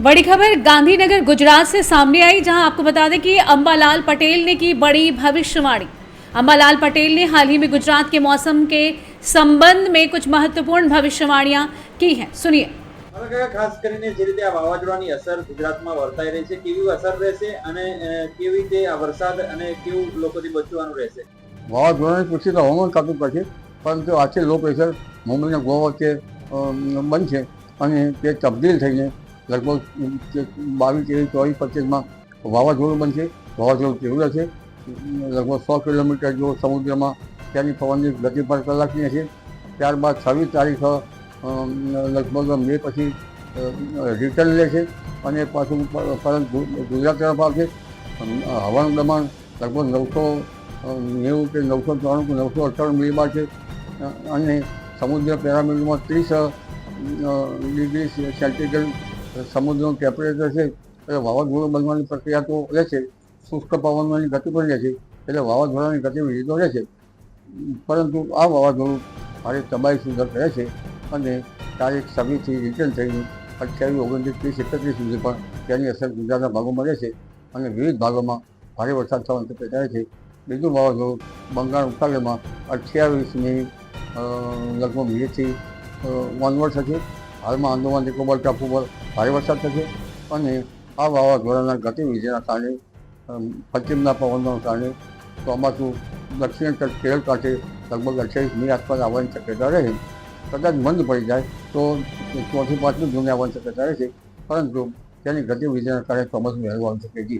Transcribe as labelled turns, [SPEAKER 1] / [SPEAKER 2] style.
[SPEAKER 1] बड़ी खबर गांधीनगर गुजरात से सामने आई, जहां आपको बता दें कि अंबालाल पटेल ने की बड़ी भविष्यवाणी। अंबालाल पटेल ने हाल ही में गुजरात के मौसम के संबंध में कुछ महत्वपूर्ण भविष्यवाणियां की हैं। सुनिए।
[SPEAKER 2] ખાસ કરીને જે રીતે આ વાવાઝોડાની અસર ગુજરાતમાં વર્તાઈ રહી છે, કેવી અસર રહેશે અને કેવી રીતે આ વરસાદ અને કેવું લોકોથી બચવાનું રહેશે?
[SPEAKER 3] વાવાઝોડાની પૂછી તો હવામાન ખાતું કરશે, પરંતુ આજે લો પ્રેશર મુંબઈના ગોવા વચ્ચે બનશે અને તે તબદીલ થઈને લગભગ 22, 23, 24, 25માં વાવાઝોડું બનશે. વાવાઝોડું તીવ્ર છે, લગભગ 100 કિલોમીટર જો સમુદ્રમાં ત્યાંની પવનની ગતિ પર કલાકની હશે. ત્યારબાદ 26 તારીખ લગભગ મે પછી રિટર્ન લેશે અને પાછું પરત ગુજરાત તરફ આવશે. હવાનું દબાણ લગભગ 990 કે 993 કે 998 મિલીબાર છે અને સમુદ્ર પેરામીટરમાં 30 ડિગ્રી સેન્ટીગ્રેડ સમુદ્રનું ટેમ્પરેચર છે. એટલે વાવાઝોડું બનવાની પ્રક્રિયા તો રહેશે, શુષ્ક પવનની ગતિ પણ રહેશે, એટલે વાવાઝોડાની ગતિવિધિ તો રહેશે. પરંતુ આ વાવાઝોડું ભારે તબાહી સુધર કરે છે અને તારીખ 26થી રિટર્ન થઈને 28, 29, 30, 31 સુધી પણ તેની અસર ગુજરાતના ભાગોમાં રહેશે અને વિવિધ ભાગોમાં ભારે વરસાદ થવાની શક્યતા રહે છે. બીજું વાવાઝોડું બંગાળ ઉપસાગરમાં 28મી લગભગ મિનિટથી ઓનવર્ડ થશે. હાલમાં આંદોમાન નિકોબાર ટાપુ પર ભારે વરસાદ થશે અને આ વાવાઝોડાના ગતિવિધિના કારણે પશ્ચિમના પવનના કારણે ચોમાસું દક્ષિણ તટ કેરળ કાંઠે લગભગ 28 મી આસપાસ આવવાની શક્યતા રહે. કદાચ મંદ પડી જાય તો 4થી 5મી જૂને આવવાની શક્યતા રહેશે, પરંતુ તેની ગતિવિધિના કારણે ચોમાસું વહેલું આવી શકે છે.